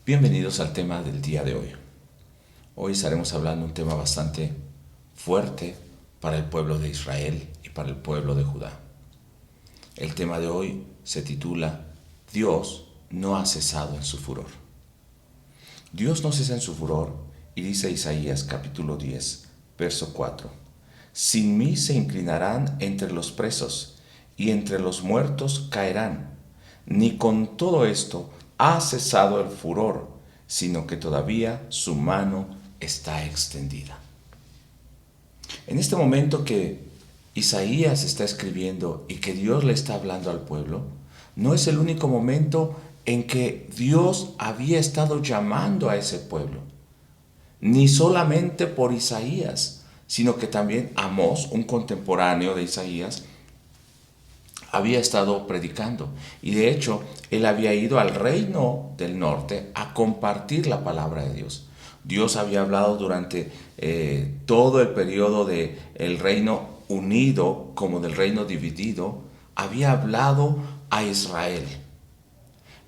Bienvenidos al tema del día de hoy. Hoy estaremos hablando de un tema bastante fuerte para el pueblo de Israel y para el pueblo de Judá. El tema de hoy se titula Dios no ha cesado en su furor. Dios no cesa en su furor y dice Isaías capítulo 10, verso 4. Sin mí se inclinarán entre los presos y entre los muertos caerán. Ni con todo esto ha cesado el furor, sino que todavía su mano está extendida. En este momento que Isaías está escribiendo y que Dios le está hablando al pueblo, no es el único momento en que Dios había estado llamando a ese pueblo, ni solamente por Isaías, sino que también Amós, un contemporáneo de Isaías, había estado predicando. Y de hecho, él había ido al reino del norte a compartir la palabra de Dios. Dios había hablado durante todo el periodo del reino unido como del reino dividido, había hablado a Israel.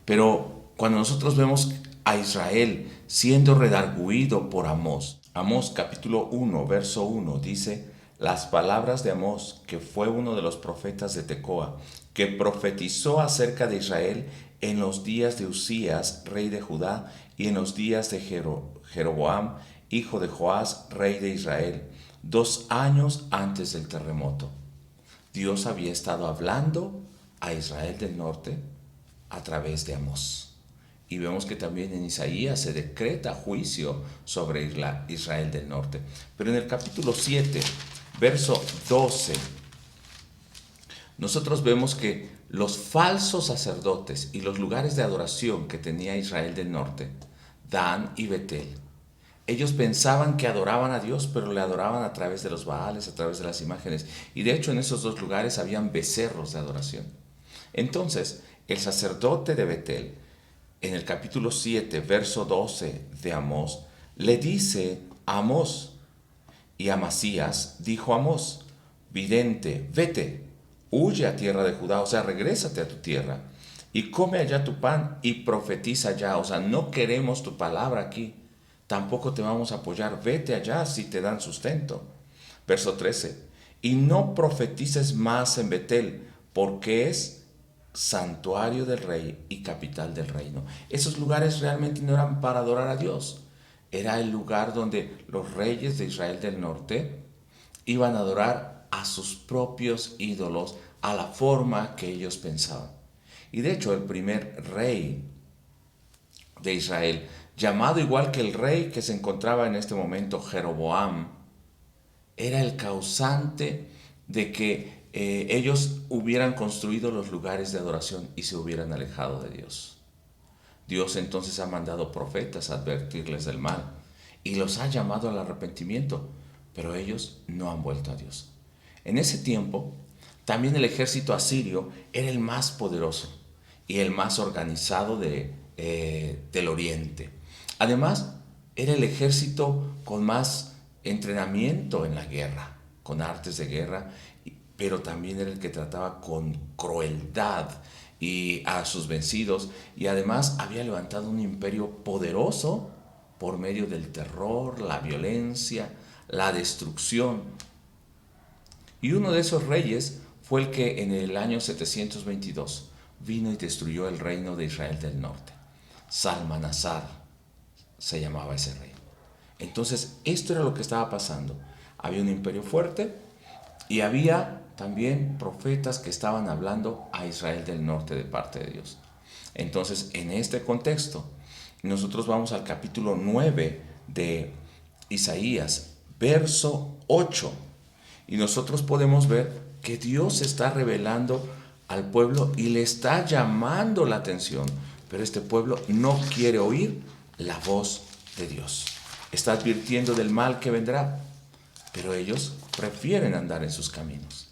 Pero cuando nosotros vemos a Israel siendo redargüido por Amós, Amós capítulo 1, verso 1 dice: las palabras de Amós, que fue uno de los profetas de Tecoa, que profetizó acerca de Israel en los días de Usías, rey de Judá, y en los días de Jeroboam, hijo de Joás, rey de Israel, 2 años antes del terremoto. Dios había estado hablando a Israel del norte a través de Amós. Y vemos que también en Isaías se decreta juicio sobre Israel del norte. Pero en el capítulo 7, verso 12, nosotros vemos que los falsos sacerdotes y los lugares de adoración que tenía Israel del norte, Dan y Betel, ellos pensaban que adoraban a Dios, pero le adoraban a través de los Baales, a través de las imágenes. Y de hecho en esos dos lugares habían becerros de adoración. Entonces, el sacerdote de Betel, en el capítulo 7, verso 12 de Amós, le dice a Amós, y Amasías dijo a Amós: vidente, vete, huye a tierra de Judá, o sea, regrésate a tu tierra, y come allá tu pan y profetiza allá, o sea, no queremos tu palabra aquí, tampoco te vamos a apoyar, vete allá si te dan sustento. Verso 13, y no profetices más en Betel, porque es santuario del rey y capital del reino. Esos lugares realmente no eran para adorar a Dios. Era el lugar donde los reyes de Israel del norte iban a adorar a sus propios ídolos, a la forma que ellos pensaban. Y de hecho el primer rey de Israel, llamado igual que el rey que se encontraba en este momento, Jeroboam, era el causante de que ellos hubieran construido los lugares de adoración y se hubieran alejado de Dios. Dios entonces ha mandado profetas a advertirles del mal y los ha llamado al arrepentimiento, pero ellos no han vuelto a Dios. En ese tiempo, también el ejército asirio era el más poderoso y el más organizado del oriente. Además, era el ejército con más entrenamiento en la guerra, con artes de guerra, pero también era el que trataba con crueldad y a sus vencidos, y además había levantado un imperio poderoso por medio del terror, la violencia, la destrucción. Y uno de esos reyes fue el que en el año 722 vino y destruyó el reino de Israel del norte. Salmanasar se llamaba ese rey. Entonces, esto era lo que estaba pasando. Había un imperio fuerte y había también profetas que estaban hablando a Israel del norte de parte de Dios. Entonces, en este contexto, nosotros vamos al capítulo 9 de Isaías, verso 8, y nosotros podemos ver que Dios está revelando al pueblo y le está llamando la atención, pero este pueblo no quiere oír la voz de Dios. Está advirtiendo del mal que vendrá, pero ellos prefieren andar en sus caminos.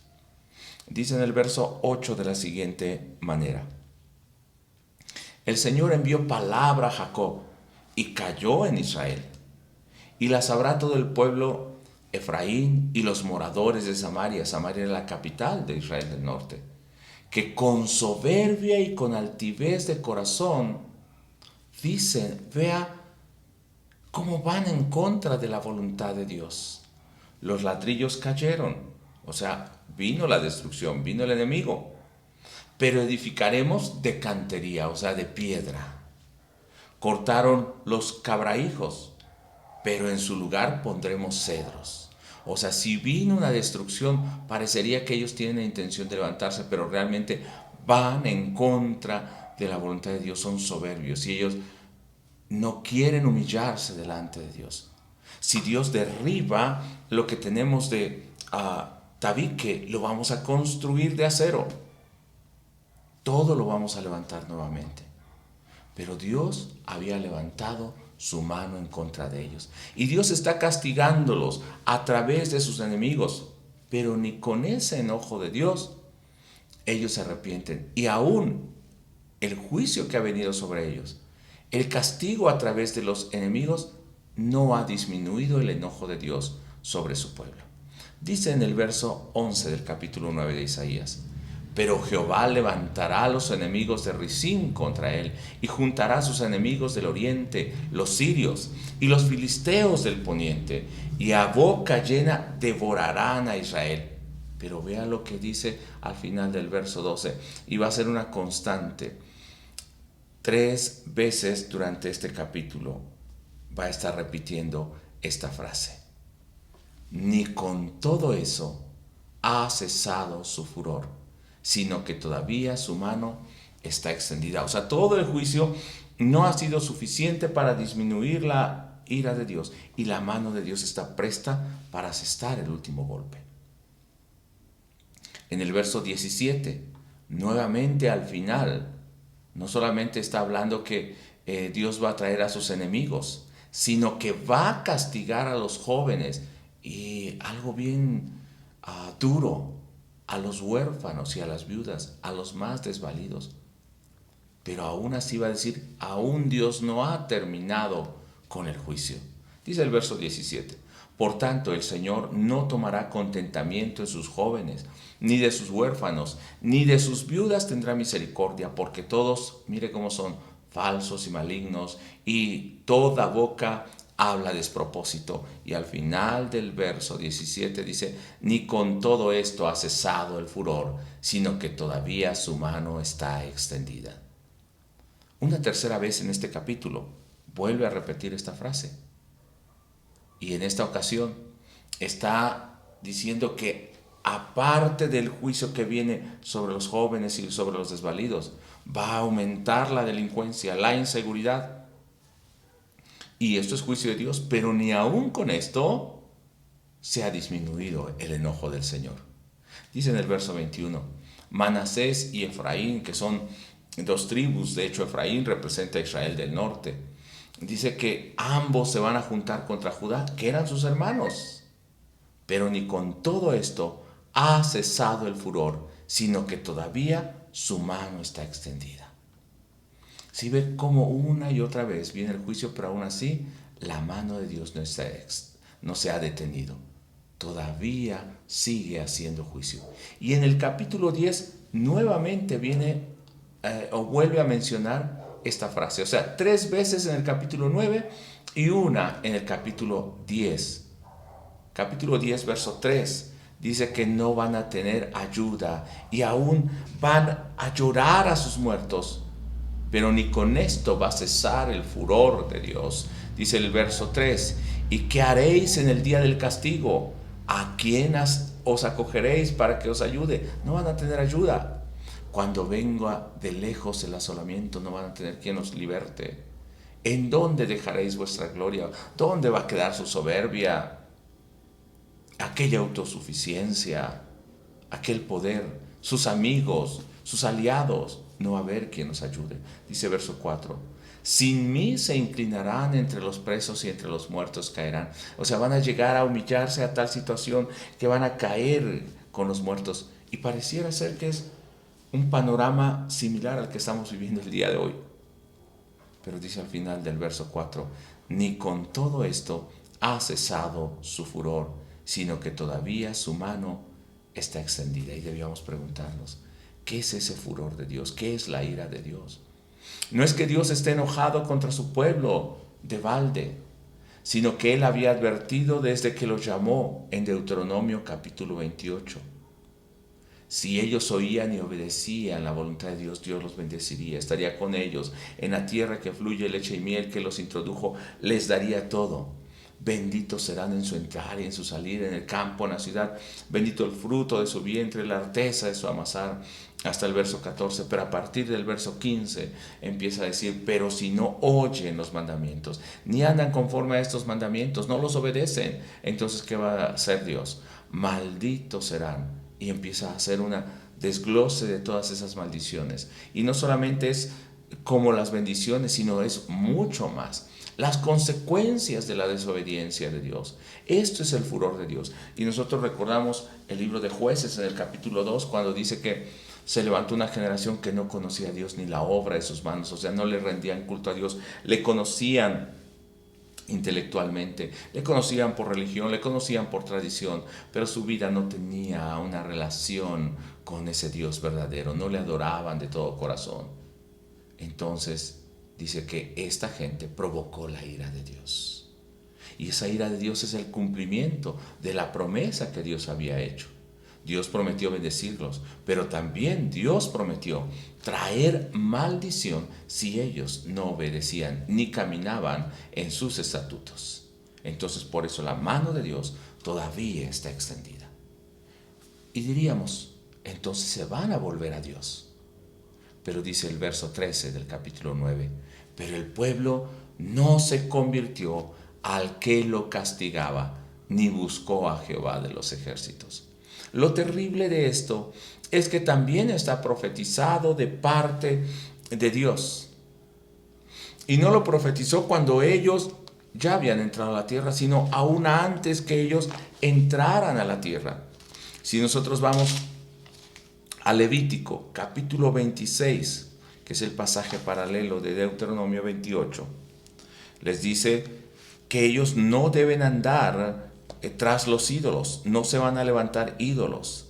Dice en el verso 8 de la siguiente manera: el Señor envió palabra a Jacob y cayó en Israel, y la sabrá todo el pueblo Efraín y los moradores de Samaria. Samaria era la capital de Israel del norte, que con soberbia y con altivez de corazón Dicen, vea cómo van en contra de la voluntad de Dios. Los ladrillos cayeron, o sea, vino la destrucción, vino el enemigo, pero edificaremos de cantería, o sea, de piedra. Cortaron los cabrahijos, pero en su lugar pondremos cedros. O sea, si vino una destrucción, parecería que ellos tienen la intención de levantarse, pero realmente van en contra de la voluntad de Dios, son soberbios y ellos no quieren humillarse delante de Dios. Si Dios derriba lo que tenemos de tabique, lo vamos a construir de acero. Todo lo vamos a levantar nuevamente. Pero Dios había levantado su mano en contra de ellos. Y Dios está castigándolos a través de sus enemigos. Pero ni con ese enojo de Dios ellos se arrepienten. Y aún el juicio que ha venido sobre ellos, el castigo a través de los enemigos, no ha disminuido el enojo de Dios sobre su pueblo. Dice en el verso 11 del capítulo 9 de Isaías: pero Jehová levantará a los enemigos de Risín contra él, y juntará a sus enemigos del oriente, los sirios y los filisteos del poniente, y a boca llena devorarán a Israel. Pero vea lo que dice al final del verso 12, y va a ser una constante. 3 veces durante este capítulo va a estar repitiendo esta frase: ni con todo eso ha cesado su furor, sino que todavía su mano está extendida. O sea, todo el juicio no ha sido suficiente para disminuir la ira de Dios, y la mano de Dios está presta para asestar el último golpe. En el verso 17, nuevamente al final, no solamente está hablando que Dios va a traer a sus enemigos, sino que va a castigar a los jóvenes, y algo bien duro, a los huérfanos y a las viudas, a los más desvalidos. Pero aún así va a decir, aún Dios no ha terminado con el juicio. Dice el verso 17: por tanto, el Señor no tomará contentamiento en sus jóvenes, ni de sus huérfanos, ni de sus viudas tendrá misericordia, porque todos, mire cómo son, falsos y malignos, y toda boca habla despropósito. Y al final del verso 17 dice: ni con todo esto ha cesado el furor, sino que todavía su mano está extendida. Una tercera vez en este capítulo vuelve a repetir esta frase. Y en esta ocasión está diciendo que aparte del juicio que viene sobre los jóvenes y sobre los desvalidos, va a aumentar la delincuencia, la inseguridad. Y esto es juicio de Dios, pero ni aún con esto se ha disminuido el enojo del Señor. Dice en el verso 21, Manasés y Efraín, que son dos tribus, de hecho Efraín representa a Israel del norte, dice que ambos se van a juntar contra Judá, que eran sus hermanos. Pero ni con todo esto ha cesado el furor, sino que todavía su mano está extendida. Si ve cómo una y otra vez viene el juicio, pero aún así la mano de Dios no se ha detenido. Todavía sigue haciendo juicio. Y en el capítulo 10 nuevamente viene o vuelve a mencionar esta frase. O sea, 3 veces en el capítulo 9 y una en el capítulo 10. Capítulo 10, verso 3. Dice que no van a tener ayuda y aún van a llorar a sus muertos. Pero ni con esto va a cesar el furor de Dios. Dice el verso 3. ¿Y qué haréis en el día del castigo? ¿A quién os acogeréis para que os ayude? No van a tener ayuda. Cuando venga de lejos el asolamiento, no van a tener quien os liberte. ¿En dónde dejaréis vuestra gloria? ¿Dónde va a quedar su soberbia? Aquella autosuficiencia, aquel poder, sus amigos, sus aliados, no va a haber quien nos ayude. Dice verso 4, sin mí se inclinarán entre los presos y entre los muertos caerán. O sea, van a llegar a humillarse a tal situación que van a caer con los muertos. Y pareciera ser que es un panorama similar al que estamos viviendo el día de hoy. Pero dice al final del verso 4, ni con todo esto ha cesado su furor, sino que todavía su mano está extendida. Y debíamos preguntarnos, ¿qué es ese furor de Dios? ¿Qué es la ira de Dios? No es que Dios esté enojado contra su pueblo de balde, sino que Él había advertido desde que los llamó en Deuteronomio capítulo 28. Si ellos oían y obedecían la voluntad de Dios, Dios los bendeciría, estaría con ellos en la tierra que fluye leche y miel, que los introdujo, les daría todo. Benditos serán en su entrar y en su salir, en el campo, en la ciudad. Bendito el fruto de su vientre, la arteza de su amasar. Hasta el verso 14, pero a partir del verso 15 empieza a decir, pero si no oyen los mandamientos, ni andan conforme a estos mandamientos, no los obedecen, entonces ¿qué va a hacer Dios? Malditos serán. Y empieza a hacer una desglose de todas esas maldiciones. Y no solamente es como las bendiciones, sino es mucho más. Las consecuencias de la desobediencia de Dios. Esto es el furor de Dios. Y nosotros recordamos el libro de Jueces en el capítulo 2, cuando dice que se levantó una generación que no conocía a Dios ni la obra de sus manos, o sea, no le rendían culto a Dios, le conocían intelectualmente, le conocían por religión, le conocían por tradición, pero su vida no tenía una relación con ese Dios verdadero, no le adoraban de todo corazón. Entonces dice que esta gente provocó la ira de Dios. Y esa ira de Dios es el cumplimiento de la promesa que Dios había hecho. Dios prometió bendecirlos, pero también Dios prometió traer maldición si ellos no obedecían ni caminaban en sus estatutos. Entonces, por eso la mano de Dios todavía está extendida. Y diríamos, entonces se van a volver a Dios. Pero dice el verso 13 del capítulo 9, pero el pueblo no se convirtió al que lo castigaba, ni buscó a Jehová de los ejércitos. Lo terrible de esto es que también está profetizado de parte de Dios. Y no lo profetizó cuando ellos ya habían entrado a la tierra, sino aún antes que ellos entraran a la tierra. Si nosotros vamos a Levítico, capítulo 26, que es el pasaje paralelo de Deuteronomio 28, les dice que ellos no deben andar tras los ídolos, no se van a levantar ídolos.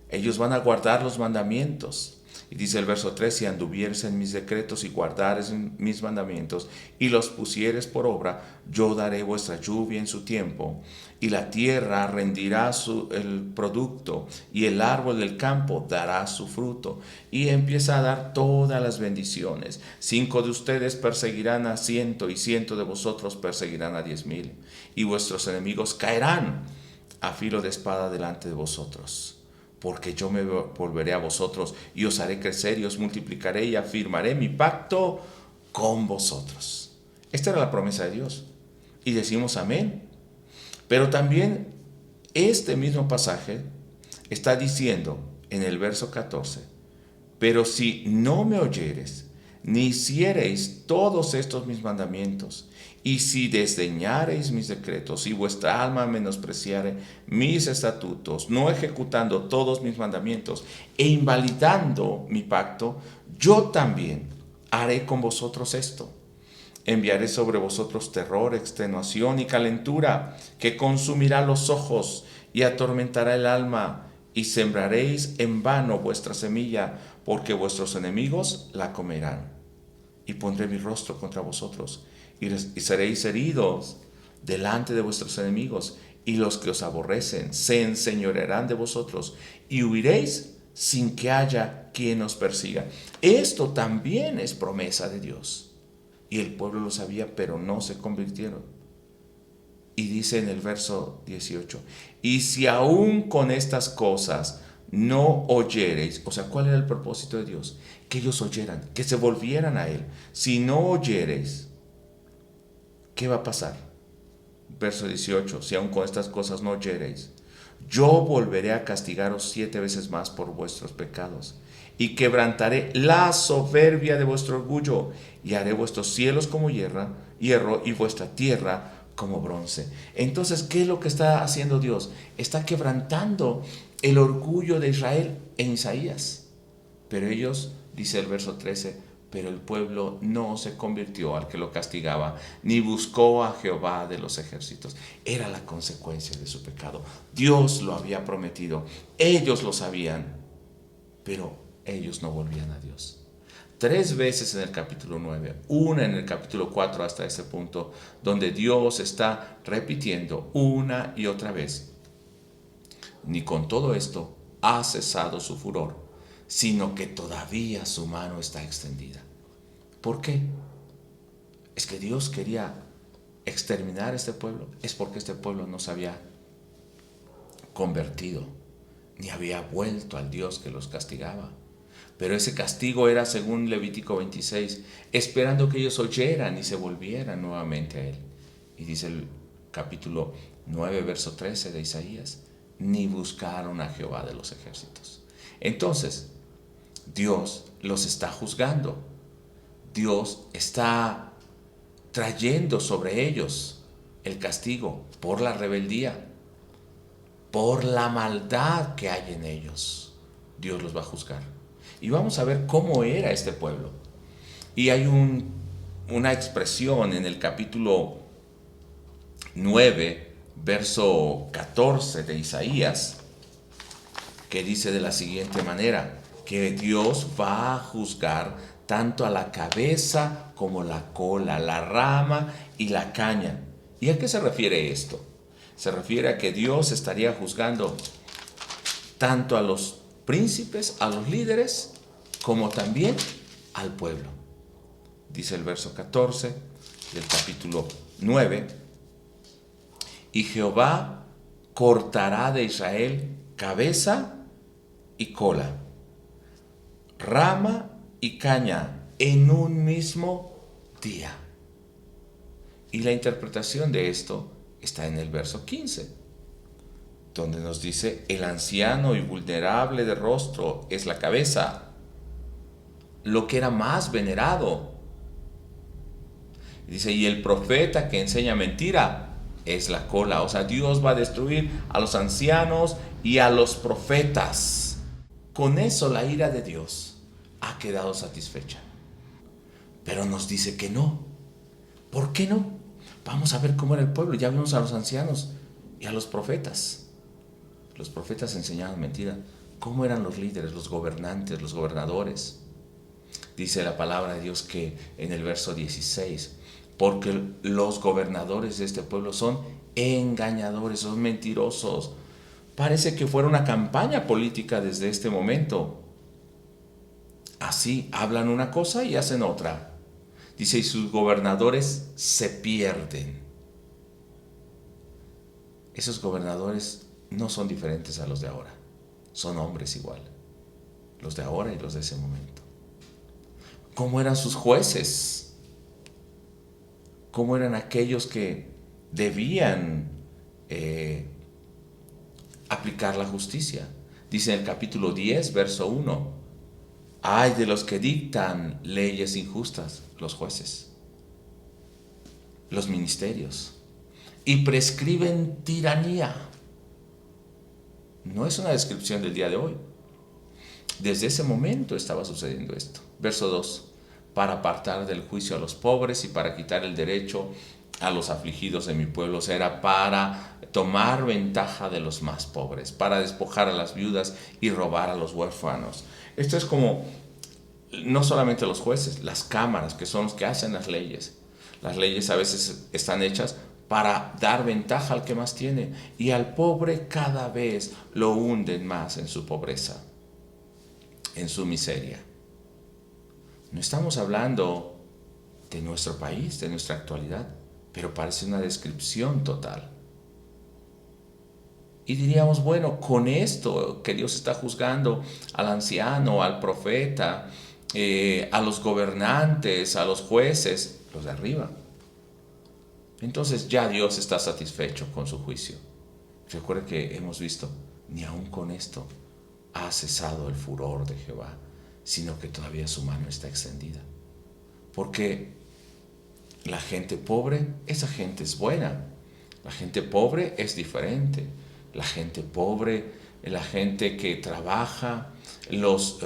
Ellos van a guardar los mandamientos. Y dice el verso 3, si anduvieres en mis decretos y guardares mis mandamientos y los pusieres por obra, yo daré vuestra lluvia en su tiempo y la tierra rendirá el producto y el árbol del campo dará su fruto. Y empieza a dar todas las bendiciones. 5 de ustedes perseguirán a 100 y 100 de vosotros perseguirán a 10,000 y vuestros enemigos caerán a filo de espada delante de vosotros. Porque yo me volveré a vosotros y os haré crecer y os multiplicaré y afirmaré mi pacto con vosotros. Esta era la promesa de Dios. Y decimos amén. Pero también este mismo pasaje está diciendo en el verso 14, pero si no me oyeres, ni hiciereis todos estos mis mandamientos, y si desdeñareis mis decretos, y vuestra alma menospreciare mis estatutos, no ejecutando todos mis mandamientos, e invalidando mi pacto, yo también haré con vosotros esto. Enviaré sobre vosotros terror, extenuación y calentura, que consumirá los ojos y atormentará el alma, y sembraréis en vano vuestra semilla, porque vuestros enemigos la comerán. Y pondré mi rostro contra vosotros, y seréis heridos delante de vuestros enemigos, y los que os aborrecen se enseñorearán de vosotros, y huiréis sin que haya quien os persiga. Esto también es promesa de Dios. Y el pueblo lo sabía, pero no se convirtieron. Y dice en el verso 18, y si aún con estas cosas no oyereis, o sea, ¿cuál era el propósito de Dios? Que ellos oyeran, que se volvieran a Él. Si no oyereis, ¿qué va a pasar? Verso 18, si aún con estas cosas no oyereis, yo volveré a castigaros 7 veces más por vuestros pecados, y quebrantaré la soberbia de vuestro orgullo, y haré vuestros cielos como hierro, y vuestra tierra como bronce. Entonces, ¿qué es lo que está haciendo Dios? Está quebrantando el orgullo de Israel en Isaías. Pero ellos, dice el verso 13, pero el pueblo no se convirtió al que lo castigaba, ni buscó a Jehová de los ejércitos. Era la consecuencia de su pecado. Dios lo había prometido, ellos lo sabían, pero ellos no volvían a Dios. 3 veces en el capítulo 9, una en el capítulo 4 hasta ese punto, donde Dios está repitiendo una y otra vez: ni con todo esto ha cesado su furor, sino que todavía su mano está extendida. ¿Por qué? Es que Dios quería exterminar a este pueblo. Es porque este pueblo no se había convertido, ni había vuelto al Dios que los castigaba. Pero ese castigo era, según Levítico 26, esperando que ellos oyeran y se volvieran nuevamente a Él. Y dice el capítulo 9, verso 13 de Isaías: ni buscaron a Jehová de los ejércitos. Entonces, Dios los está juzgando. Dios está trayendo sobre ellos el castigo por la rebeldía, por la maldad que hay en ellos. Dios los va a juzgar. Y vamos a ver cómo era este pueblo. Y hay una expresión en el capítulo 9, verso 14 de Isaías, que dice de la siguiente manera: que Dios va a juzgar tanto a la cabeza como la cola, la rama y la caña. ¿Y a qué se refiere esto? Se refiere a que Dios estaría juzgando tanto a los príncipes, a los líderes, como también al pueblo. Dice el verso 14 del capítulo 9: y Jehová cortará de Israel cabeza y cola, rama y caña en un mismo día. Y la interpretación de esto está en el verso 15, donde nos dice: el anciano y vulnerable de rostro es la cabeza, lo que era más venerado. Dice: y el profeta que enseña mentira es la cola. O sea, Dios va a destruir a los ancianos y a los profetas. Con eso la ira de Dios ha quedado satisfecha. Pero nos dice que no. ¿Por qué no? Vamos a ver cómo era el pueblo. Ya vimos a los ancianos y a los profetas. Los profetas enseñaban mentira. ¿Cómo eran los líderes, los gobernantes, los gobernadores? Dice la palabra de Dios que en el verso 16: porque los gobernadores de este pueblo son engañadores, son mentirosos. Parece que fuera una campaña política desde este momento. Así, hablan una cosa y hacen otra. Dice: y sus gobernadores se pierden. Esos gobernadores no son diferentes a los de ahora. Son hombres igual. Los de ahora y los de ese momento. ¿Cómo eran sus jueces? ¿Cómo eran aquellos que debían aplicar la justicia? Dice en el capítulo 10, verso 1: ay de los que dictan leyes injustas, los jueces, los ministerios, y prescriben tiranía. No es una descripción del día de hoy. Desde ese momento estaba sucediendo esto. Verso 2: para apartar del juicio a los pobres y para quitar el derecho a los afligidos de mi pueblo. O sea, era para tomar ventaja de los más pobres, para despojar a las viudas y robar a los huérfanos. Esto es como, no solamente los jueces, las cámaras, que son los que hacen las leyes. Las leyes a veces están hechas para dar ventaja al que más tiene, y al pobre cada vez lo hunden más en su pobreza, en su miseria. No estamos hablando de nuestro país, de nuestra actualidad, pero parece una descripción total. Y diríamos: bueno, con esto que Dios está juzgando al anciano, al profeta, a los gobernantes, a los jueces, los de arriba, entonces ya Dios está satisfecho con su juicio. Recuerde que hemos visto: ni aun con esto ha cesado el furor de Jehová, sino que todavía su mano está extendida. Porque la gente pobre, esa gente es buena. La gente pobre es diferente. La gente pobre, la gente que trabaja, los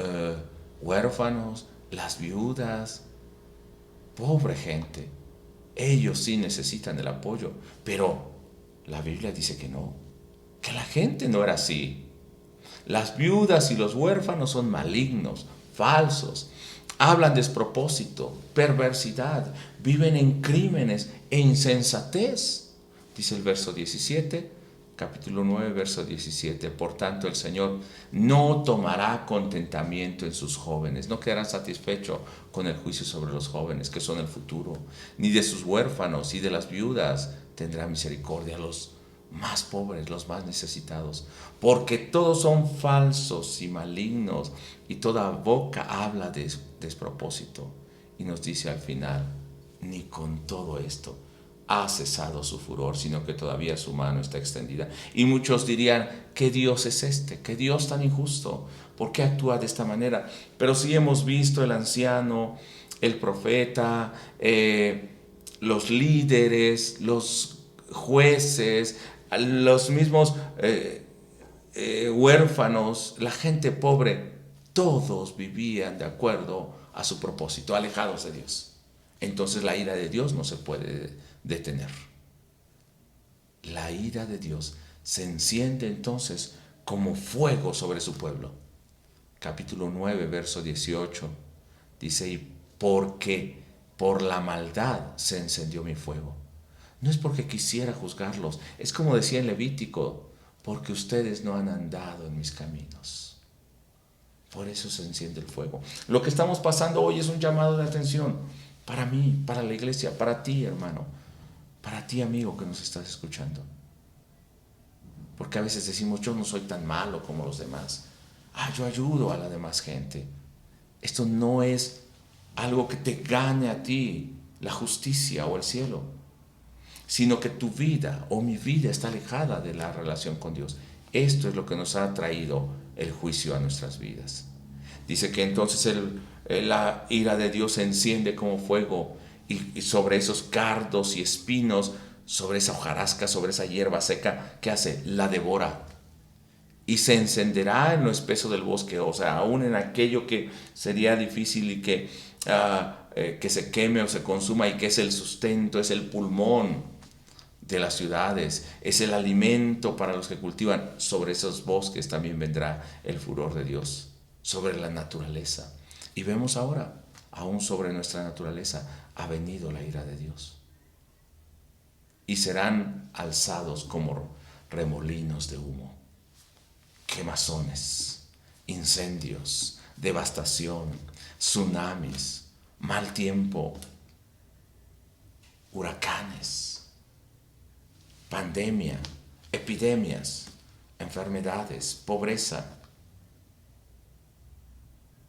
huérfanos, las viudas, pobre gente. Ellos sí necesitan el apoyo, pero la Biblia dice que no, que la gente no era así. Las viudas y los huérfanos son malignos, falsos, hablan despropósito, perversidad, viven en crímenes e insensatez. Dice el verso 17, capítulo 9, verso 17. Por tanto, el Señor no tomará contentamiento en sus jóvenes, no quedará satisfecho con el juicio sobre los jóvenes, que son el futuro, ni de sus huérfanos y de las viudas tendrá misericordia, los más pobres, los más necesitados, porque todos son falsos y malignos, y toda boca habla de despropósito. Y nos dice al final, ni con todo esto ha cesado su furor, sino que todavía su mano está extendida. Y muchos dirían, ¿qué Dios es este? ¿Qué Dios tan injusto? ¿Por qué actúa de esta manera? Pero sí hemos visto el anciano, el profeta, los líderes, los jueces, los mismos huérfanos, la gente pobre, todos vivían de acuerdo a su propósito, alejados de Dios. Entonces la ira de Dios no se puede detener. La ira de Dios se enciende entonces como fuego sobre su pueblo. Capítulo 9, verso 18, dice, y porque por la maldad se encendió mi fuego. No es porque quisiera juzgarlos, es como decía en Levítico, porque ustedes no han andado en mis caminos. Por eso se enciende el fuego. Lo que estamos pasando hoy es un llamado de atención para mí, para la iglesia, para ti, hermano, para ti, amigo, que nos estás escuchando. Porque a veces decimos, yo no soy tan malo como los demás. Yo ayudo a la demás gente. Esto no es algo que te gane a ti la justicia o el cielo, sino que tu vida o mi vida está alejada de la relación con Dios. Esto es lo que nos ha traído el juicio a nuestras vidas. Dice que entonces la ira de Dios se enciende como fuego y sobre esos cardos y espinos, sobre esa hojarasca, sobre esa hierba seca, ¿qué hace? La devora. Y se encenderá en lo espeso del bosque, o sea, aún en aquello que sería difícil y que se queme o se consuma y que es el sustento, es el pulmón de las ciudades, es el alimento para los que cultivan. Sobre esos bosques también vendrá el furor de Dios, sobre la naturaleza. Y vemos ahora, aún sobre nuestra naturaleza, ha venido la ira de Dios. Y serán alzados como remolinos de humo, quemazones, incendios, devastación, tsunamis, mal tiempo, huracanes, pandemia, epidemias, enfermedades, pobreza.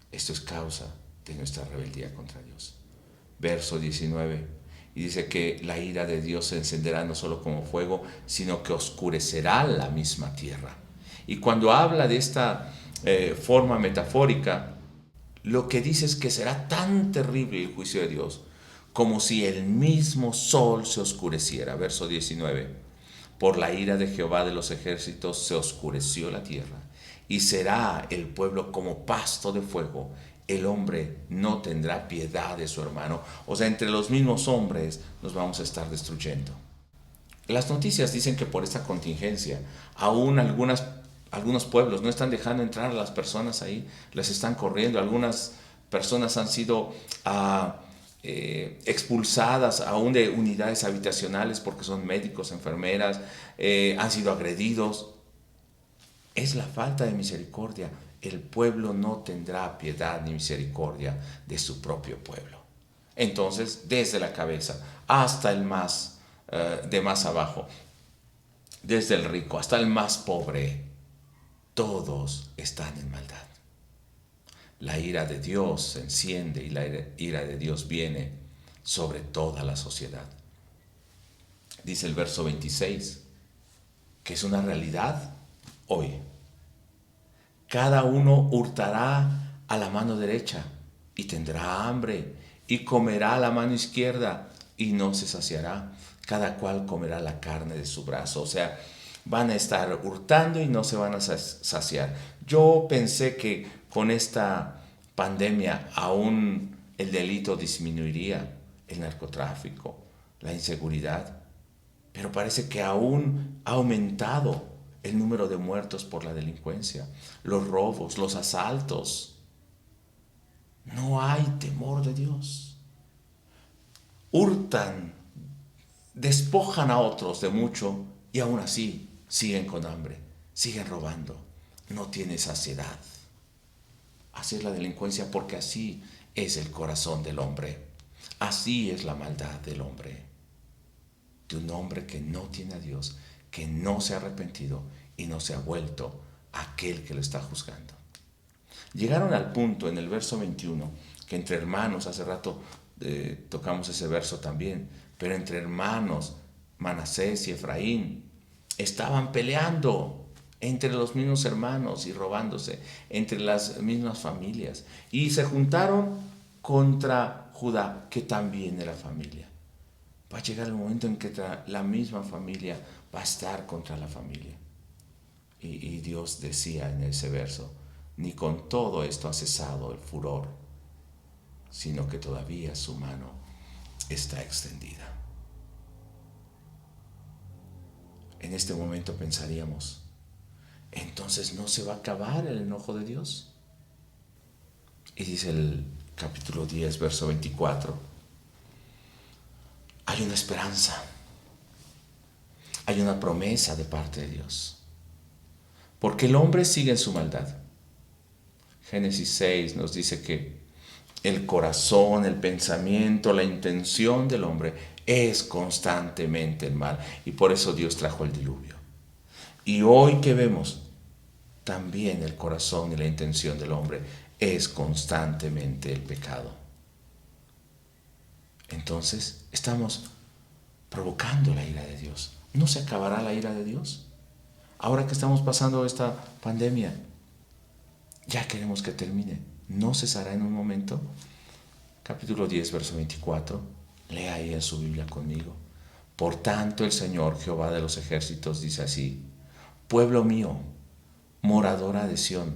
Esto es causa de nuestra rebeldía contra Dios. Verso 19, y dice que la ira de Dios se encenderá no solo como fuego, sino que oscurecerá la misma tierra. Y cuando habla de esta forma metafórica, lo que dice es que será tan terrible el juicio de Dios como si el mismo sol se oscureciera. Verso 19. Por la ira de Jehová de los ejércitos se oscureció la tierra, y será el pueblo como pasto de fuego. El hombre no tendrá piedad de su hermano. O sea, entre los mismos hombres nos vamos a estar destruyendo. Las noticias dicen que por esta contingencia, aún algunos pueblos no están dejando entrar a las personas ahí, les están corriendo. Algunas personas han sido expulsadas aún de unidades habitacionales porque son médicos, enfermeras, han sido agredidos. Es la falta de misericordia. El pueblo no tendrá piedad ni misericordia de su propio pueblo. Entonces, desde la cabeza hasta el más de más abajo, desde el rico hasta el más pobre, todos están en maldad. La ira de Dios se enciende y la ira de Dios viene sobre toda la sociedad. Dice el verso 26, que es una realidad hoy. Cada uno hurtará a la mano derecha y tendrá hambre, y comerá a la mano izquierda y no se saciará. Cada cual comerá la carne de su brazo. O sea, van a estar hurtando y no se van a saciar. Yo pensé que con esta pandemia aún el delito disminuiría, el narcotráfico, la inseguridad, pero parece que aún ha aumentado el número de muertos por la delincuencia, los robos, los asaltos. No hay temor de Dios. Hurtan, despojan a otros de mucho y aún así siguen con hambre, siguen robando, no tienen saciedad. Así es la delincuencia, porque así es el corazón del hombre, así es la maldad del hombre, de un hombre que no tiene a Dios, que no se ha arrepentido y no se ha vuelto aquel que lo está juzgando. Llegaron al punto en el verso 21 que entre hermanos, hace rato tocamos ese verso también, pero entre hermanos, Manasés y Efraín, estaban peleando entre los mismos hermanos y robándose, entre las mismas familias. Y se juntaron contra Judá, que también era familia. Va a llegar el momento en que la misma familia va a estar contra la familia. Y Dios decía en ese verso, ni con todo esto ha cesado el furor, sino que todavía su mano está extendida. En este momento pensaríamos, entonces no se va a acabar el enojo de Dios. Y dice el capítulo 10, verso 24, hay una esperanza, hay una promesa de parte de Dios, porque el hombre sigue en su maldad. Génesis 6 nos dice que el corazón, el pensamiento, la intención del hombre es constantemente el mal. Y por eso Dios trajo el diluvio. Y hoy que vemos, también el corazón y la intención del hombre es constantemente el pecado. Entonces, estamos provocando la ira de Dios. ¿No se acabará la ira de Dios? Ahora que estamos pasando esta pandemia, ya queremos que termine. ¿No cesará en un momento? Capítulo 10, verso 24. Lea ahí en su Biblia conmigo. Por tanto, el Señor, Jehová de los ejércitos, dice así: pueblo mío, moradora de Sión,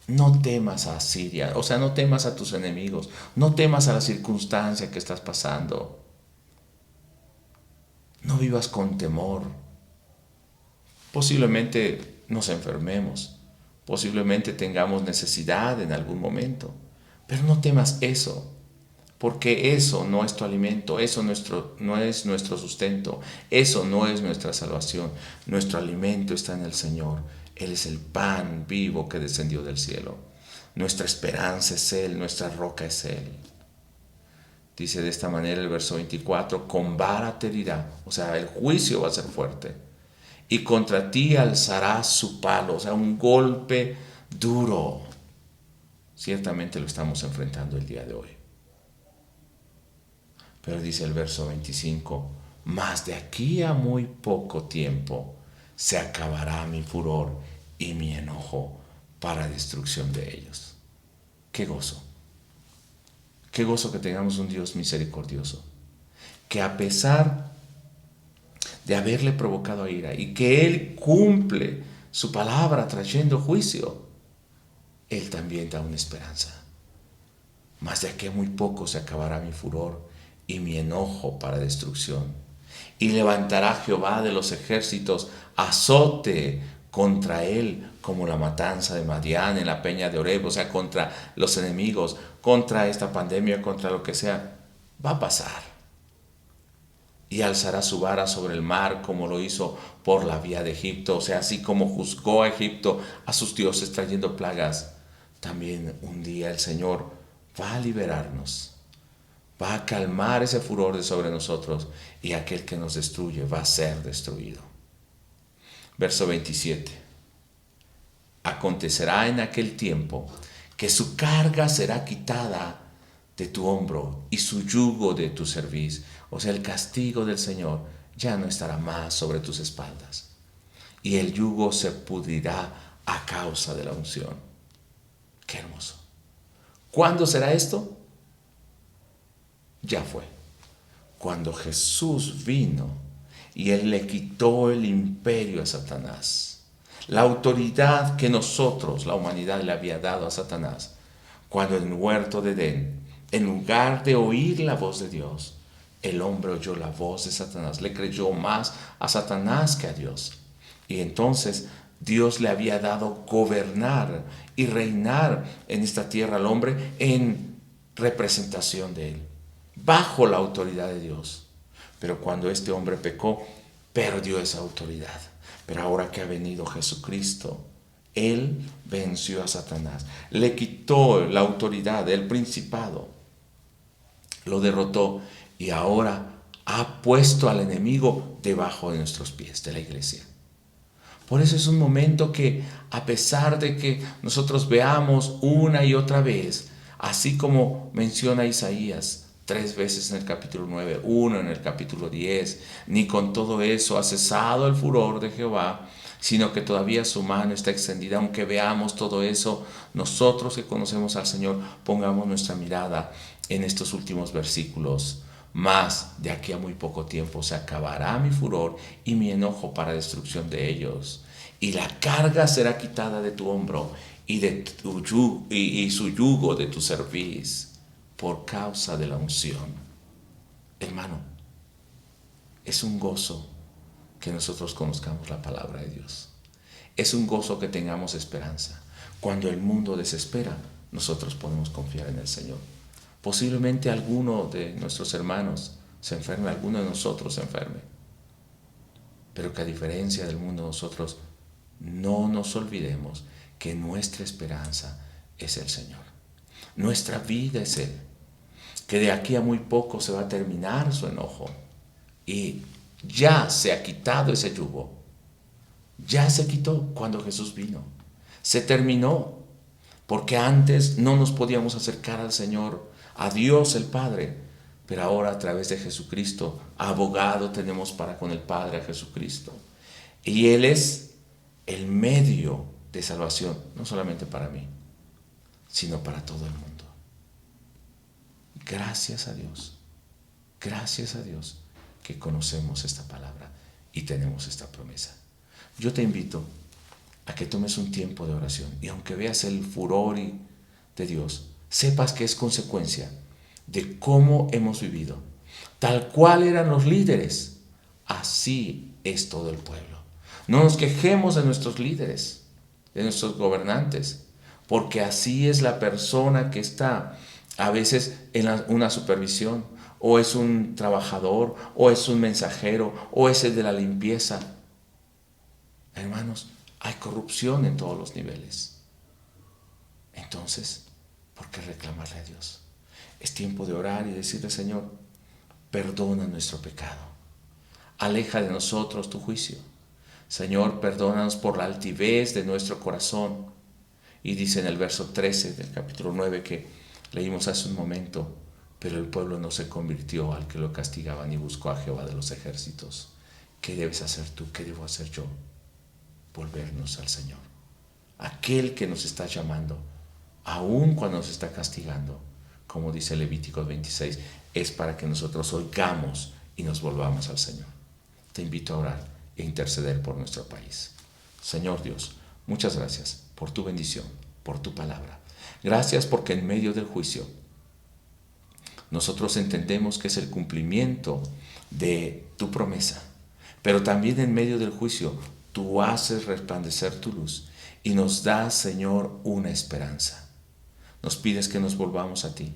no temas a Asiria, o sea, no temas a tus enemigos, no temas a la circunstancia que estás pasando. No vivas con temor. Posiblemente nos enfermemos, posiblemente tengamos necesidad en algún momento, pero no temas eso, porque eso no es tu alimento, eso no es nuestro sustento, eso no es nuestra salvación. Nuestro alimento está en el Señor. Él es el pan vivo que descendió del cielo. Nuestra esperanza es Él, nuestra roca es Él. Dice de esta manera el verso 24, con vara te herirá, o sea, el juicio va a ser fuerte, y contra ti alzará su palo, o sea, un golpe duro. Ciertamente lo estamos enfrentando el día de hoy. Pero dice el verso 25, mas de aquí a muy poco tiempo se acabará mi furor y mi enojo para destrucción de ellos. ¡Qué gozo! ¡Qué gozo que tengamos un Dios misericordioso! Que a pesar de haberle provocado a ira y que Él cumple su palabra trayendo juicio, Él también da una esperanza. Mas de aquí a muy poco se acabará mi furor y mi enojo para destrucción. Y levantará Jehová de los ejércitos azote contra él, como la matanza de Madián en la peña de Oreb, o sea, contra los enemigos, contra esta pandemia, contra lo que sea. Va a pasar. Y alzará su vara sobre el mar, como lo hizo por la vía de Egipto, o sea, así como juzgó a Egipto a sus dioses trayendo plagas, también un día el Señor va a liberarnos, va a calmar ese furor de sobre nosotros, y aquel que nos destruye va a ser destruido. Verso 27. Acontecerá en aquel tiempo que su carga será quitada de tu hombro y su yugo de tu cerviz. O sea, el castigo del Señor ya no estará más sobre tus espaldas. Y el yugo se pudrirá a causa de la unción. Qué hermoso. ¿Cuándo será esto? Ya fue. Cuando Jesús vino y Él le quitó el imperio a Satanás. La autoridad que nosotros, la humanidad, le había dado a Satanás. Cuando en el huerto de Edén, en lugar de oír la voz de Dios, el hombre oyó la voz de Satanás, le creyó más a Satanás que a Dios. Y entonces Dios le había dado gobernar y reinar en esta tierra al hombre en representación de Él, bajo la autoridad de Dios. Pero cuando este hombre pecó, perdió esa autoridad. Pero ahora que ha venido Jesucristo, Él venció a Satanás, le quitó la autoridad, el principado, lo derrotó y ahora ha puesto al enemigo debajo de nuestros pies, de la iglesia. Por eso es un momento que, a pesar de que nosotros veamos una y otra vez, así como menciona Isaías 3 veces en el capítulo 9, uno en el capítulo 10, ni con todo eso ha cesado el furor de Jehová, sino que todavía su mano está extendida. Aunque veamos todo eso, nosotros que conocemos al Señor, pongamos nuestra mirada en estos últimos versículos. Mas de aquí a muy poco tiempo se acabará mi furor y mi enojo para destrucción de ellos. Y la carga será quitada de tu hombro y, y su yugo de tu cerviz por causa de la unción. Hermano, es un gozo que nosotros conozcamos la palabra de Dios. Es un gozo que tengamos esperanza. Cuando el mundo desespera, nosotros podemos confiar en el Señor. Posiblemente alguno de nuestros hermanos se enferme, alguno de nosotros se enferme. Pero que a diferencia del mundo, nosotros no nos olvidemos que nuestra esperanza es el Señor. Nuestra vida es Él. Que de aquí a muy poco se va a terminar su enojo. Y ya se ha quitado ese yugo. Ya se quitó cuando Jesús vino. Se terminó. Porque antes no nos podíamos acercar al Señor, a Dios el Padre. Pero ahora a través de Jesucristo, abogado tenemos para con el Padre a Jesucristo. Y Él es el medio de salvación, no solamente para mí, sino para todo el mundo. Gracias a Dios que conocemos esta palabra y tenemos esta promesa. Yo te invito a que tomes un tiempo de oración y aunque veas el furor de Dios, sepas que es consecuencia de cómo hemos vivido. Tal cual eran los líderes, así es todo el pueblo. No nos quejemos de nuestros líderes, de nuestros gobernantes, porque así es la persona que está a veces en una supervisión, o es un trabajador, o es un mensajero, o es el de la limpieza. Hermanos, hay corrupción en todos los niveles. Entonces, ¿por qué reclamarle a Dios? Es tiempo de orar y decirle: Señor, perdona nuestro pecado. Aleja de nosotros tu juicio. Señor, perdónanos por la altivez de nuestro corazón. Y dice en el verso 13 del capítulo 9 que leímos hace un momento: pero el pueblo no se convirtió al que lo castigaba, ni buscó a Jehová de los ejércitos. ¿Qué debes hacer tú? ¿Qué debo hacer yo? Volvernos al Señor. Aquel que nos está llamando, aun cuando nos está castigando, como dice Levítico 26, es para que nosotros oigamos y nos volvamos al Señor. Te invito a orar e interceder por nuestro país. Señor Dios, muchas gracias por tu bendición, por tu palabra. Gracias porque en medio del juicio nosotros entendemos que es el cumplimiento de tu promesa, pero también en medio del juicio tú haces resplandecer tu luz y nos das, Señor, una esperanza. Nos pides que nos volvamos a ti,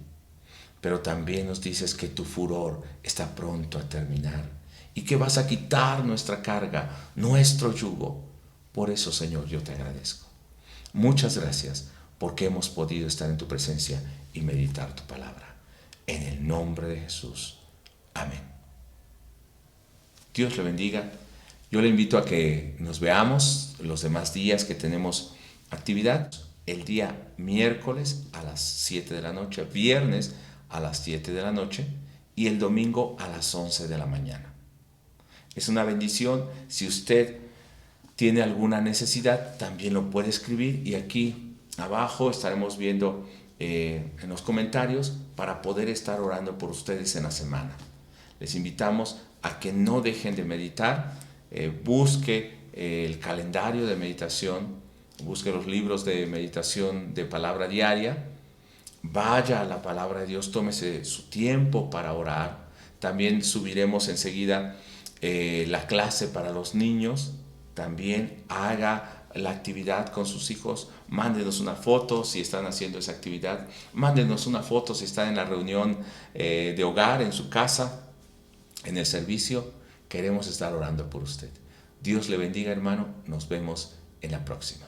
pero también nos dices que tu furor está pronto a terminar y que vas a quitar nuestra carga, nuestro yugo. Por eso, Señor, yo te agradezco. Muchas gracias porque hemos podido estar en tu presencia y meditar tu palabra. En el nombre de Jesús. Amén. Dios le bendiga. Yo le invito a que nos veamos los demás días que tenemos actividad. El día miércoles a las 7 de la noche, viernes a las 7 de la noche y el domingo a las 11 de la mañana. Es una bendición. Si usted tiene alguna necesidad, también lo puede escribir y aquí abajo estaremos viendo en los comentarios para poder estar orando por ustedes en la semana. Les invitamos a que no dejen de meditar. Busque el calendario de meditación, busque los libros de meditación de palabra diaria, vaya a la palabra de Dios, tómese su tiempo para orar. También subiremos enseguida la clase para los niños. También haga la actividad con sus hijos, mándenos una foto si están haciendo esa actividad, mándenos una foto si están en la reunión de hogar, en su casa, en el servicio. Queremos estar orando por usted. Dios le bendiga, hermano. Nos vemos en la próxima.